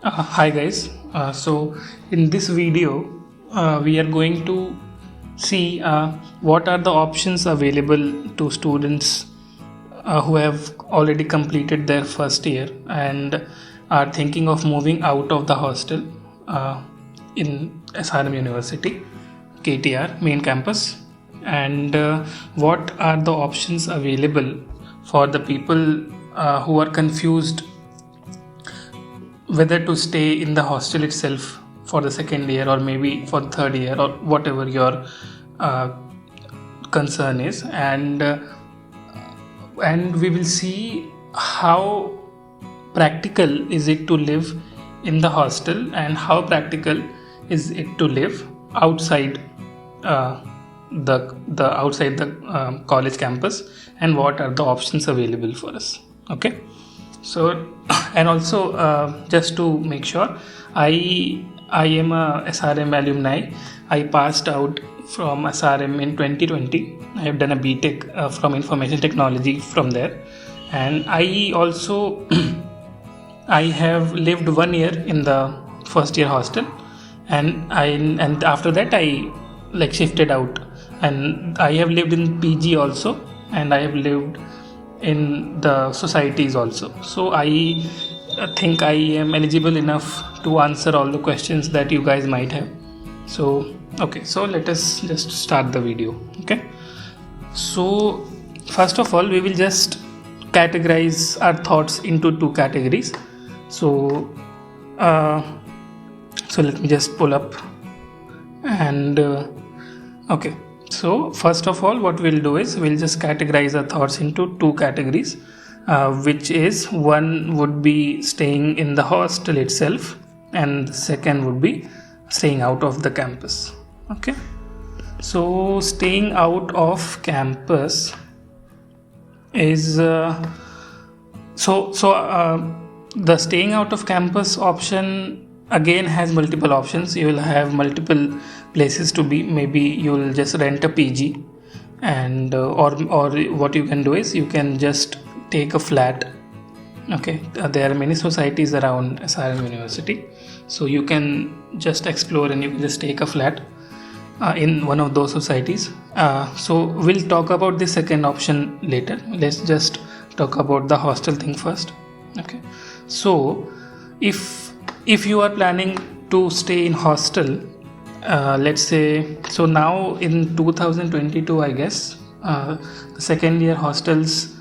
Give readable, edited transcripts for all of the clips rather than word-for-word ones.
Hi guys. So in this video, we are going to see what are the options available to students who have already completed their first year and are thinking of moving out of the hostel in SRM University, KTR main campus, and what are the options available for the people who are confused whether to stay in the hostel itself for the second year or maybe for the third year or whatever your uh, concern is, and we will see how practical is it to live in the hostel and how practical is it to live outside uh, the outside the college campus, and what are the options available for us. Okay. So, and also just to make sure, I am a SRM alumni. I passed out from SRM in 2020. I have done a BTech from information technology from there, and I also I have lived 1 year in the first year hostel, and after that I like shifted out, and I have lived in PG also, and I have lived in the societies also. So I think I am eligible enough to answer all the questions that you guys might have. So okay, so let us just start the video. Okay, so first of all we will just categorize our thoughts into two categories. So so let me just pull up and okay. So first of all, what we'll do is we'll just categorize our thoughts into two categories, which is one would be staying in the hostel itself, and the second would be staying out of the campus. Okay. So staying out of campus is the staying out of campus option again has multiple options. You will have multiple places to be. Maybe you will just rent a PG, and or what you can do is you can just take a flat. Okay, there are many societies around SRM University, so you can just explore and you can just take a flat in one of those societies. So we'll talk about the second option later. Let's just talk about the hostel thing first. Okay, so if you are planning to stay in hostel, let's say, so now in 2022 I guess the second year hostels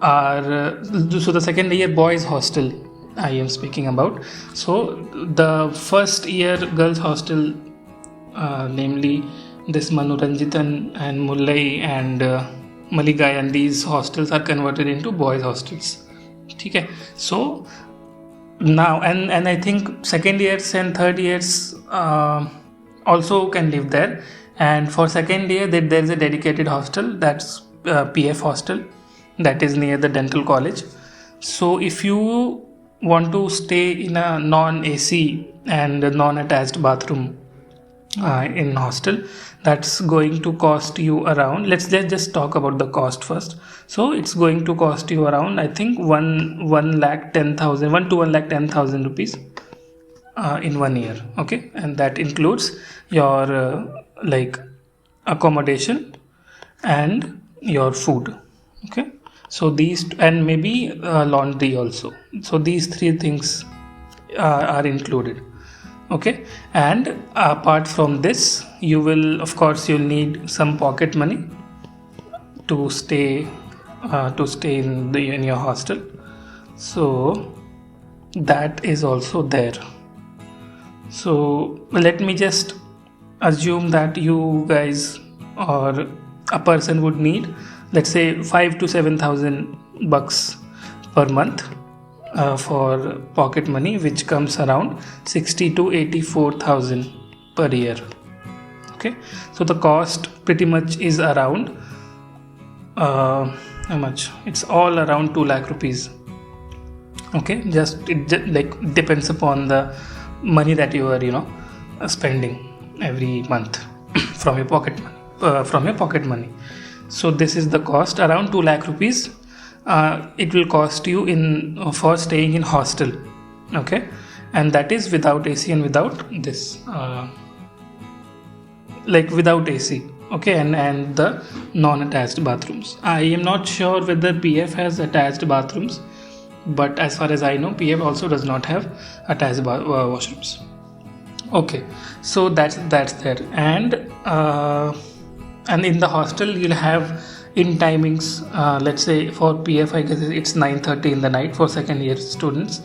are so the second year boys hostel I am speaking about. So the first year girls hostel, namely this Manoranjitan and Mullai and Maligai, and these hostels are converted into boys hostels. Okay, so now and I think second years and third years also can live there, and for second year there is a dedicated hostel, that's PF hostel, that is near the dental college. So if you want to stay in a non-AC and non-attached bathroom in hostel, that's going to cost you around, let's just talk about the cost first. So it's going to cost you around, I think, 1,10,000 to 1,10,000 rupees in 1 year. Okay, and that includes your like accommodation and your food. Okay, so these, and maybe laundry also. So these three things are included. Okay, and apart from this, you will, of course, you'll need some pocket money to stay in your hostel. So that is also there. So let me just assume that you guys or a person would need, let's say, 5 to 7,000 bucks per month for pocket money, which comes around 60 to 84,000 per year. Okay, so the cost pretty much is around how much? It's all around 2 lakh rupees. Okay, just like depends upon the money that you are spending every month from your pocket money. So this is the cost, around 2 lakh rupees. It will cost you for staying in hostel. Okay, and that is without AC and without this like without AC. Okay, and the non-attached bathrooms. I am not sure whether PF has attached bathrooms, but as far as I know, PF also does not have attached washrooms. Okay, so that's there, and in the hostel you'll have in timings. Let's say for PF, I guess it's 9:30 in the night for second year students,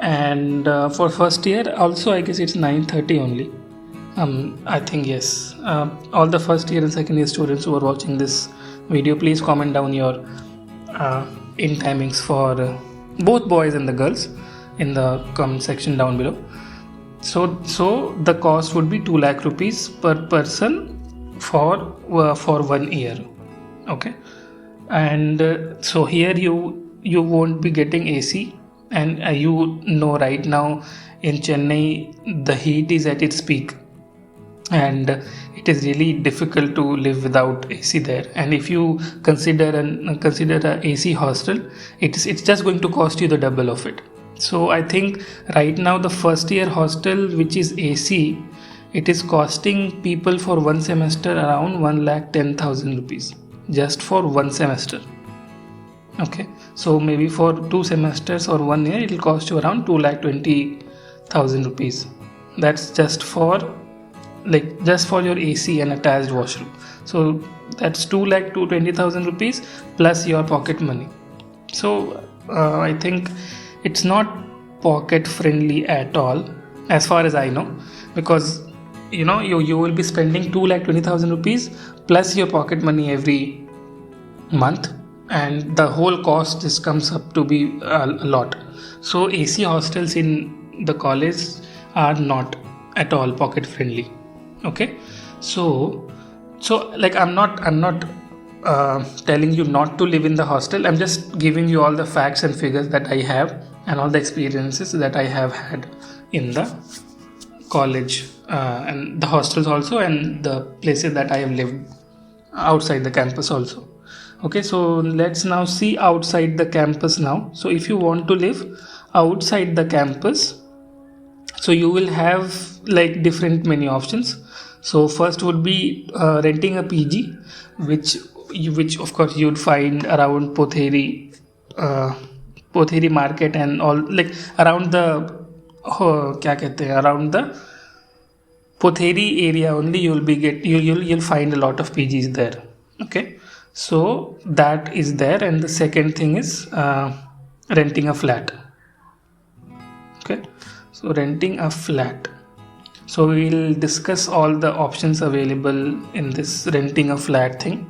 and for first year also I guess it's 9:30 only. I think yes. All the first year and second year students who are watching this video, please comment down your in timings for both boys and the girls in the comment section down below. So the cost would be 2 lakh rupees per person for 1 year. Okay, and so here you won't be getting AC, and you know right now in Chennai the heat is at its peak, and it is really difficult to live without AC there. And if you consider a AC hostel, it's just going to cost you the double of it. So I think right now the first year hostel which is AC, it is costing people for one semester around 1,10,000 rupees just for one semester. Okay, so maybe for 2 semesters or 1 year it will cost you around 2,20,000 rupees. That's just for your AC and attached washroom. So that's 2,20,000 rupees plus your pocket money. So I think it's not pocket friendly at all as far as I know, because you will be spending 2,20,000 rupees plus your pocket money every month, and the whole cost just comes up to be a lot. So AC hostels in the college are not at all pocket friendly. Okay, so like I'm not telling you not to live in the hostel. I'm just giving you all the facts and figures that I have and all the experiences that I have had in the college and the hostels also, and the places that I have lived outside the campus also. Okay, so let's now see outside the campus now. So if you want to live outside the campus, so you will have like different many options. So first would be renting a PG, which of course you'd find around Potheri market and all, like around the around the Potheri area only. You'll find a lot of PGs there. Okay, so that is there, and the second thing is renting a flat. Okay, so renting a flat. So we will discuss all the options available in this renting a flat thing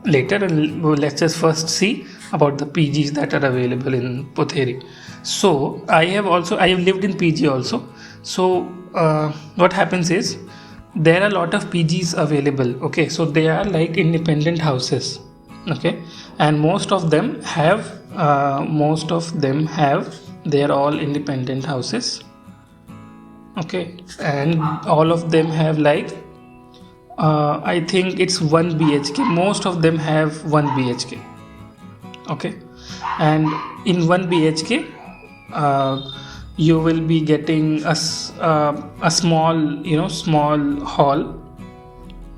later, and let's just first see about the PGs that are available in Potheri. So I have lived in PG also. So what happens is there are a lot of PGs available. Okay, so they are like independent houses. Okay, and most of them have they're all independent houses. Okay, and all of them have like I think it's 1 BHK. Most of them have 1 BHK. Okay, and in 1 BHK you will be getting a small hall.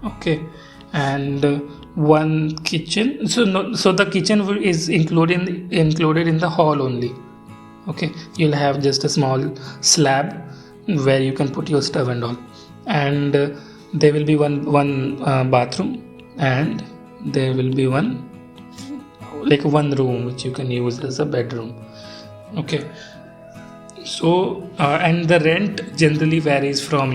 Okay, and one kitchen. So the kitchen is included in the hall only. Okay, you'll have just a small slab where you can put your stuff and all, and there will be one bathroom, and there will be one room which you can use as a bedroom. Okay, so and the rent generally varies from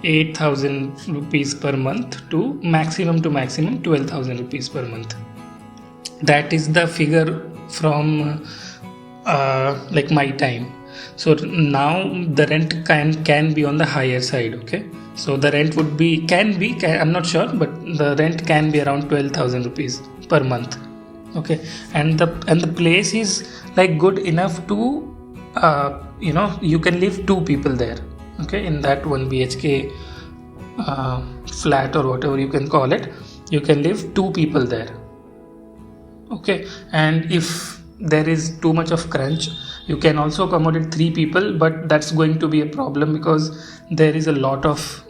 8,000 rupees per month to maximum 12,000 rupees per month. That is the figure from my time. So now the rent can be on the higher side. Okay, so the rent would be I'm not sure, but the rent can be around 12,000 rupees per month. Okay, and the place is like good enough to you can live 2 people there. Okay, in that 1 BHK flat or whatever you can call it, you can live 2 people there. Okay, and if there is too much of crunch. You can also accommodate 3 people, but that's going to be a problem because there is a lot of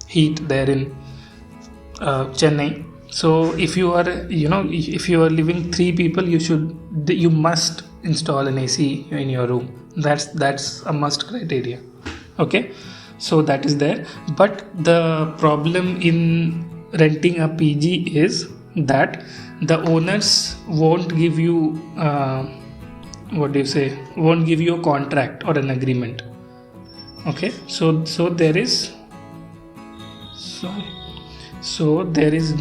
heat there in Chennai. So if you are, if you are living 3 people, you must install an AC in your room. That's a must criteria. Okay, so that is there. But the problem in renting a PG is that the owners won't give you won't give you a contract or an agreement. Okay, so there is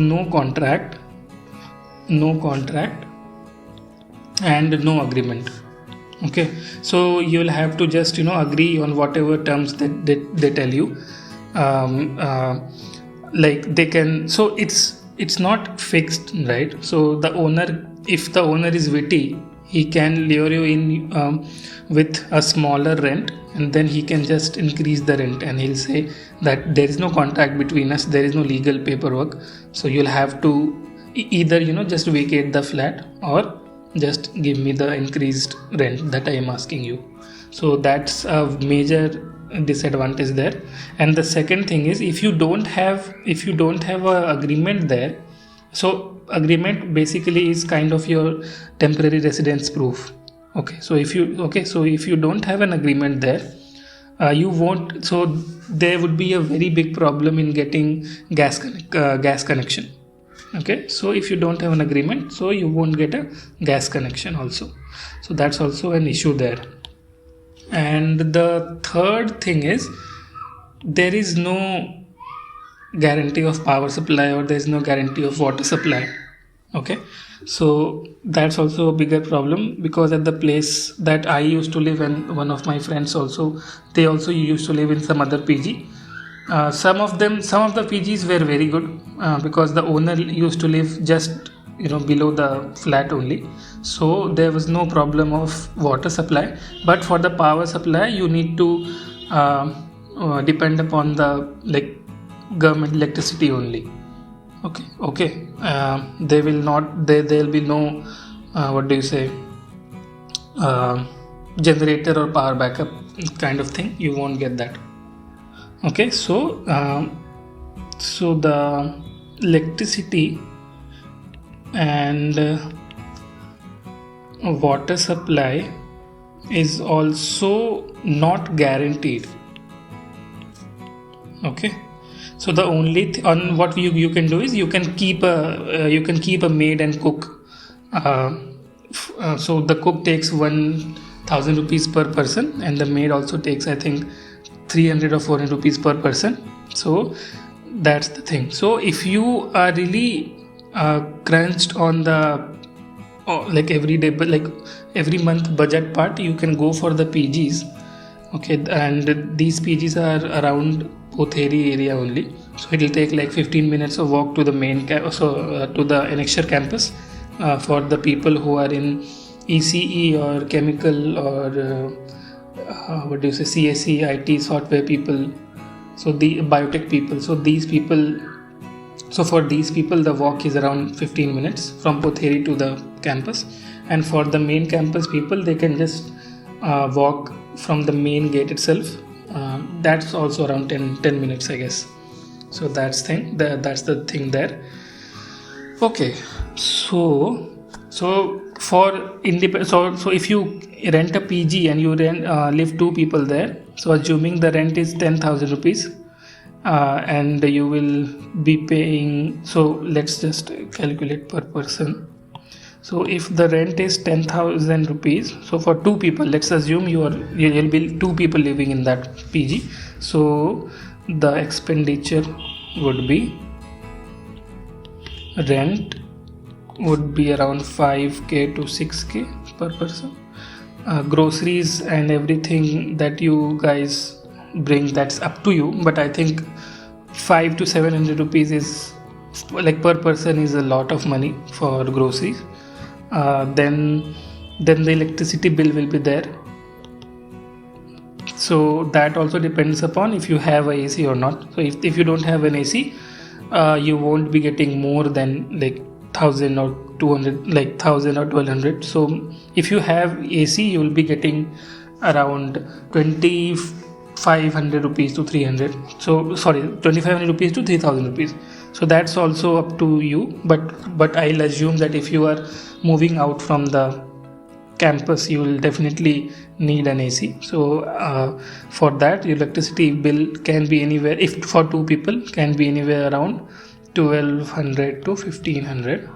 no contract and no agreement. Okay, so you'll have to just agree on whatever terms that they tell you. Like they can, so it's not fixed, right? So the owner, if the owner is witty, he can lure you in with a smaller rent, and then he can just increase the rent, and he'll say that there is no contract between us, there is no legal paperwork, so you'll have to either just vacate the flat or just give me the increased rent that I am asking you. So that's a major disadvantage there. And the second thing is, if you don't have a agreement there, so agreement basically is kind of your temporary residence proof. So if you don't have an agreement there, you won't, so there would be a very big problem in getting gas connection. Okay, so if you don't have an agreement, so you won't get a gas connection also. So that's also an issue there. And the third thing is, there is no guarantee of power supply, or there is no guarantee of water supply. Okay, so that's also a bigger problem, because at the place that I used to live, and one of my friends also, they also used to live in some other PG. Some of the PGs were very good because the owner used to live just below the flat only, so there was no problem of water supply. But for the power supply, you need to depend upon the government electricity only. Okay. There will be no generator or power backup kind of thing. You won't get that. Okay, so the electricity and water supply is also not guaranteed. Okay, so the only what you can do is you can keep a maid and cook. So the cook takes 1,000 rupees per person, and the maid also takes, I think, 300 or 400 rupees per person. So that's the thing. So if you are really crunched on the everyday, but every month budget part, you can go for the PGs. Okay, and these PGs are around Potheri area only, so it will take 15 minutes of walk to the main to the Annexure campus for the people who are in ECE or chemical or CSE, IT, software people, so the biotech people. So for these people the walk is around 15 minutes from Potheri to the campus, and for the main campus people, they can just walk from the main gate itself. That's also around 10 minutes, I guess. So that's the thing there. Okay, so for independent, so if you rent a PG and you live 2 people there, so assuming the rent is 10,000 rupees, and you will be paying, so let's just calculate per person. So if the rent is 10,000 rupees, so for 2 people, let's assume you'll be 2 people living in that PG, so the expenditure would be, rent would be around 5k to 6k per person. Groceries and everything that you guys bring, that's up to you, but I think 500 to 700 rupees is per person is a lot of money for groceries. Then the electricity bill will be there, so that also depends upon if you have a AC or not. So if you don't have an AC, you won't be getting more than 1000 or 200, like 1000 or 1200. So if you have AC, you will be getting around 2500 rupees to 300. So sorry, 2500 rupees to 3000 rupees. So that's also up to you, but I'll assume that if you are moving out from the campus, you will definitely need an AC. So for that, your electricity bill can be anywhere, if for two people, can be anywhere around 1200 to 1500.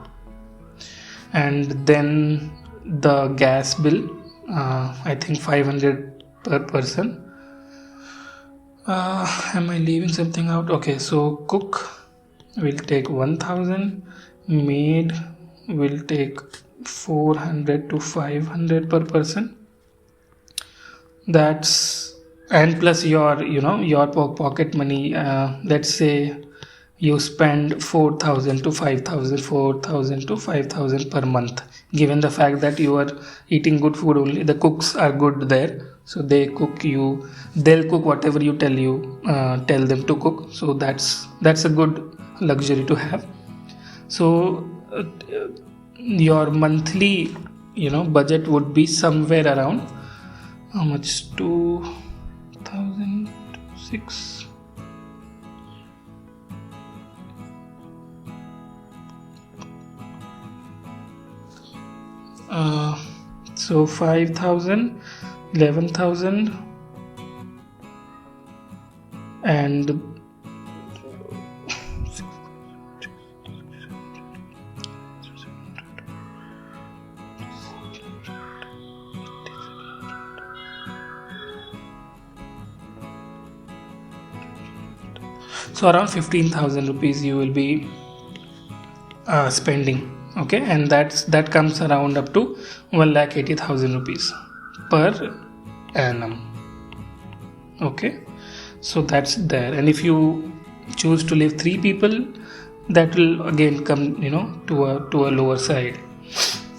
And then the gas bill, I think 500 per person. Am I leaving something out? Okay, so cook will take 1000, maid will take 400 to 500 per person. That's, and plus your your pocket money. Let's say you spend 4000 to 5000 per month, given the fact that you are eating good food only. The cooks are good there, so they'll cook whatever you tell them to cook. So that's a good luxury to have. So your monthly budget would be somewhere around, how much, 2006, so 5000, 11,000, and so around 15,000 rupees you will be spending. Okay, and that comes around up to 1,80,000 rupees per annum. Okay, so that's there. And if you choose to live 3 people, that will again come to a lower side.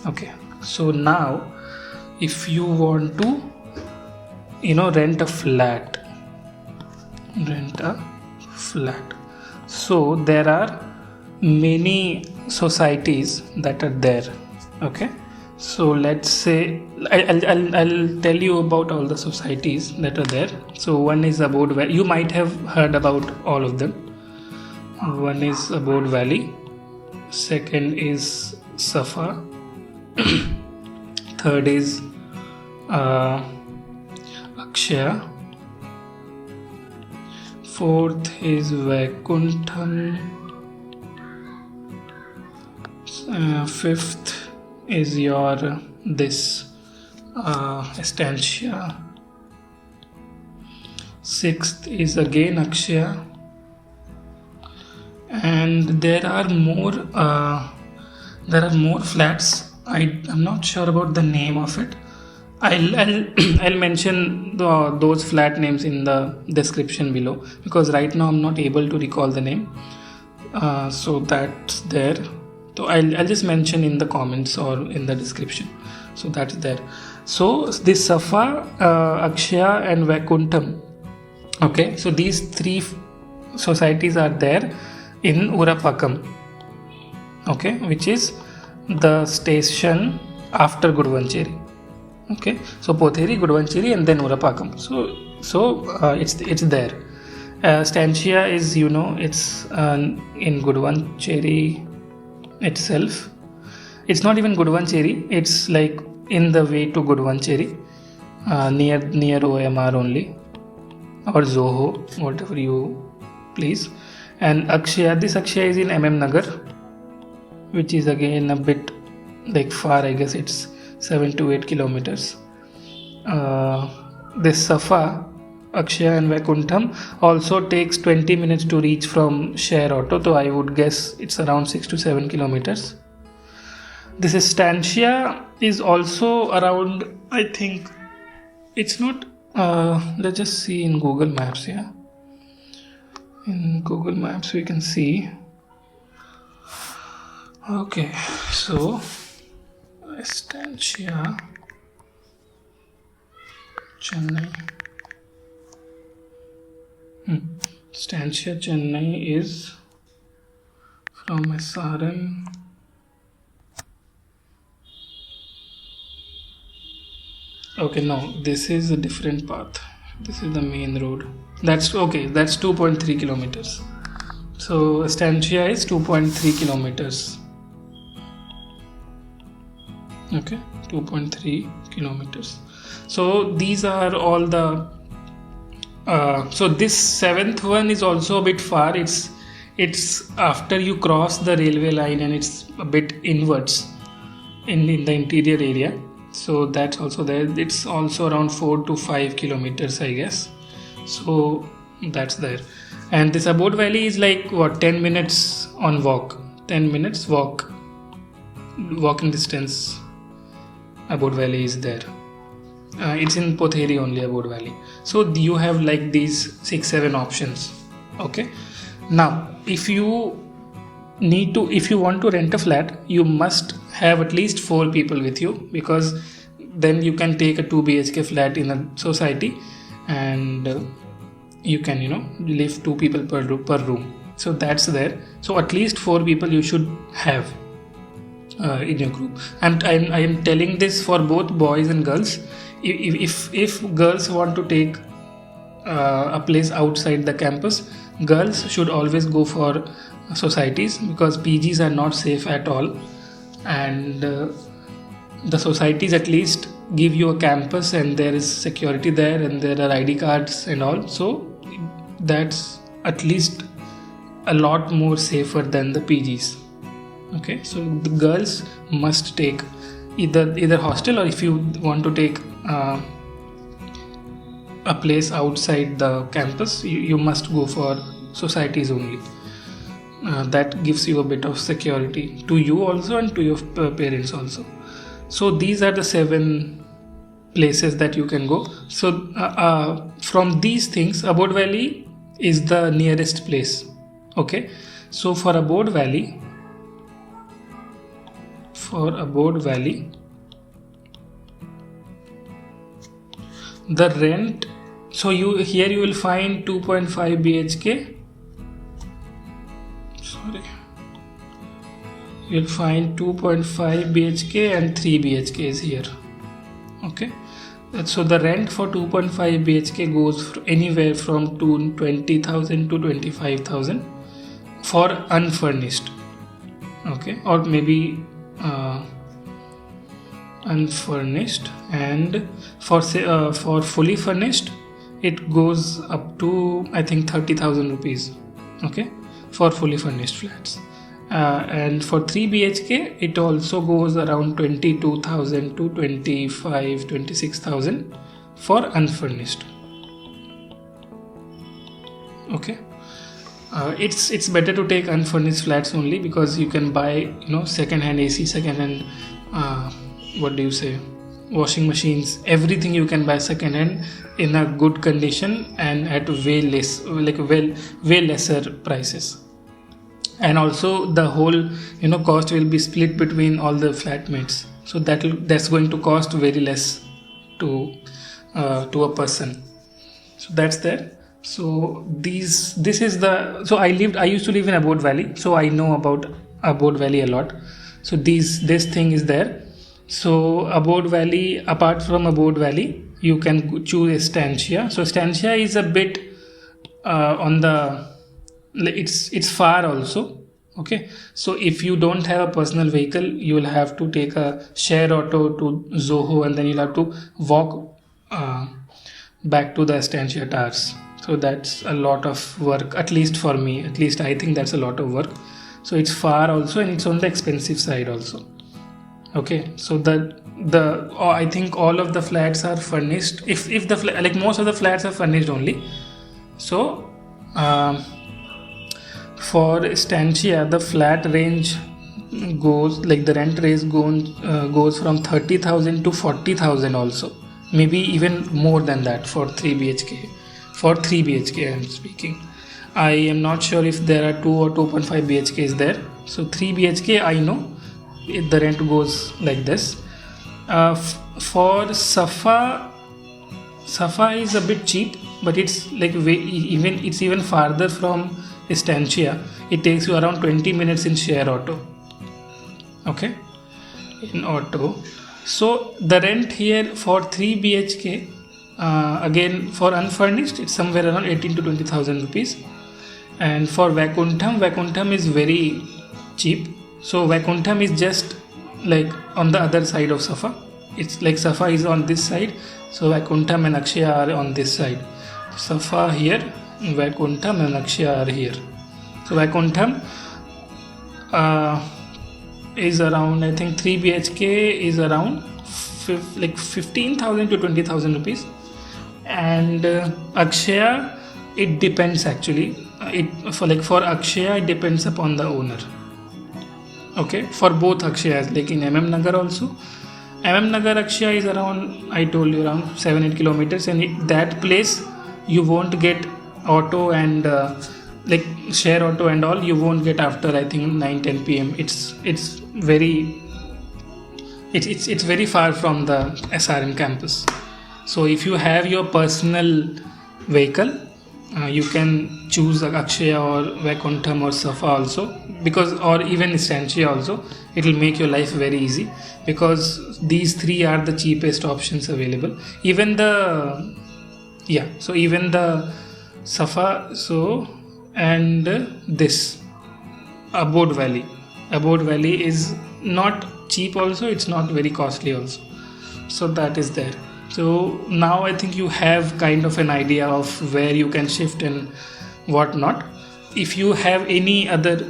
Okay, so now if you want to rent a flat, so there are many societies that are there. Okay, so let's say I'll tell you about all the societies that are there. So one is Abode Valley. You might have heard about all of them. One is Abode Valley, second is Safa, third is Akshaya, fourth is Vaikuntham, fifth is your Estancia, sixth is again Akshaya, and there are more flats. I'm not sure about the name of it. I'll mention those flat names in the description below, because right now I'm not able to recall the name. So that's there. So I'll just mention in the comments or in the description. So that's there. So this Safa, Akshaya and Vaikuntham. Okay, so these 3 societies are there in Urapakam. Okay, which is the station after Guduvancheri. Okay, so Potheri, Guduvancheri, and then Urapakam. So it's there. Stantia is it's in Guduvancheri itself. It's not even Guduvancheri. It's like in the way to Guduvancheri, near OMR only, or Zoho, whatever you please. And Akshaya, this Akshaya is in MM Nagar, which is again a bit like far. I guess it's 7 to 8 kilometers. This Safa, Akshaya and Vaikuntham also takes 20 minutes to reach from share auto, so I would guess it's around 6 to 7 kilometers. This Estancia is also around, I think, it's not, let's just see in Google Maps. Yeah, in Google Maps we can see. Okay, so Estancia, Chennai. Estancia, Chennai is from SRM Okay, no, this is a different path. This is the main road. That's okay. That's 2.3 kilometers. So Estancia is 2.3 kilometers. Okay, 2.3 kilometers. So these are all the. So this seventh one is also a bit far. It's after you cross the railway line and it's a bit inwards in the interior area. So that's also there. It's also around 4 to 5 kilometers, I guess. So that's there. And this Abode Valley is like what, 10 minutes on walk, 10 minutes walking distance. Abode Valley is there. It's in Potheri only, Abode Valley. So you have like these 6-7 options. Okay. Now, if you want to rent a flat, you must have at least 4 people with you, because then you can take a 2 BHK flat in a society, and you can live 2 people per room. So that's there. So at least 4 people you should have in your group. And I am telling this for both boys and girls. If girls want to take a place outside the campus, girls should always go for societies, because PGs are not safe at all, and the societies at least give you a campus and there is security there and there are ID cards and all. So that's at least a lot more safer than the PGs. Okay, so the girls must take either hostel, or if you want to take a place outside the campus, you must go for societies only. That gives you a bit of security to you also and to your parents also. So these are the 7 places that you can go. So from these things, Abode Valley is the nearest place. Okay, so for Abode Valley, the rent, so you will find 2.5 BHK. You'll find 2.5 BHK and 3 BHKs here. Okay, so the rent for 2.5 BHK goes anywhere from 20,000 to 25,000 for unfurnished. Okay, or maybe unfurnished, and for fully furnished it goes up to, I think, 30,000 rupees. Okay, for fully furnished flats. And for 3 BHK it also goes around 22,000 to 26,000 for unfurnished. Okay, it's better to take unfurnished flats only, because you can buy second-hand AC, second-hand washing machines, everything you can buy second-hand in a good condition and at way lesser prices. And also the whole cost will be split between all the flatmates, so that's going to cost very less to a person. So that's there. So I used to live in Abode Valley, so I know about Abode Valley a lot. So this thing is there. So Abode Valley, apart from Abode Valley, you can choose Estancia. So Estancia is a bit on the, it's far also. Okay, so if you don't have a personal vehicle, you will have to take a share auto to Zoho, and then you'll have to walk back to the Estancia Towers. So that's a lot of work, at least for me. At least I think that's a lot of work. So it's far also, and it's on the expensive side also. Okay, so I think all of the flats are furnished. If the most of the flats are furnished only. So for Estancia, the flat range goes, the rent range goes from 30,000 to 40,000 also, maybe even more than that for 3 BHK. For 3 BHK I am speaking. I am not sure if there are 2 or 2.5 BHKs there. So 3 BHK I know the rent goes like this. For Safa is a bit cheap, but it's it's even farther from Estancia. It takes you around 20 minutes in share auto. Okay, in auto. So the rent here for 3 BHK, again for unfurnished, it's somewhere around 18 to 20,000 rupees. And for Vakuntham is very cheap. So Vakuntham is just like on the other side of Safa. It's like Safa is on this side, so Vakuntham and Akshaya are on this side. Safa here, Vakuntham and Akshaya are here. So Vakuntham is around, I think 3 BHK is around like 15,000 to 20,000 rupees. And Akshaya, it depends actually. For Akshaya, it depends upon the owner. Okay, for both Akshayas, like in Nagar also. Nagar Akshaya is around, I told you, around 7-8 kilometers, and that place you won't get auto and like share auto and all, you won't get after I think 9-10 p.m. It's very far from the SRM campus. So if you have your personal vehicle, you can choose Akshaya or Vakuntham or Safa also, because, or even Stanchia also. It will make your life very easy, because these three are the cheapest options available. Even the Safa, and this Abode Valley is not cheap also, it's not very costly also. So that is there. So now I think you have kind of an idea of where you can shift and what not. If you have any other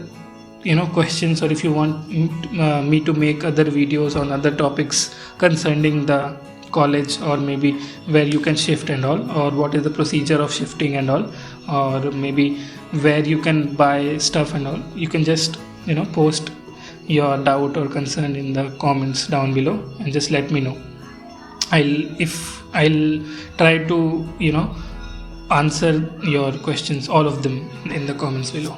questions, or if you want me to make other videos on other topics concerning the college, or maybe where you can shift and all, or what is the procedure of shifting and all, or maybe where you can buy stuff and all, you can just post your doubt or concern in the comments down below and just let me know. I'll try to answer your questions, all of them, in the comments below.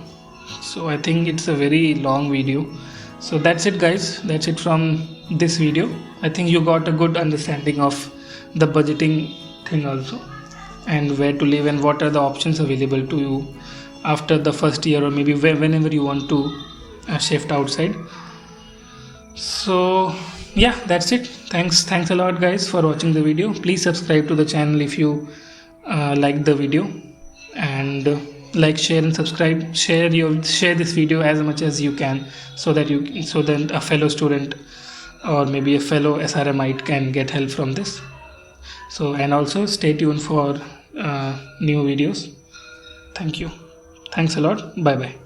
So I think it's a very long video. So that's it guys, that's it from this video. I think you got a good understanding of the budgeting thing also, and where to live and what are the options available to you after the first year, or maybe whenever you want to shift outside. So yeah, that's it. Thanks a lot guys for watching the video. Please subscribe to the channel if you like the video, and like, share and subscribe. Share this video as much as you can, so that a fellow student or maybe a fellow SRMite can get help from this. So, and also stay tuned for new videos. Thank you. Thanks a lot. Bye bye.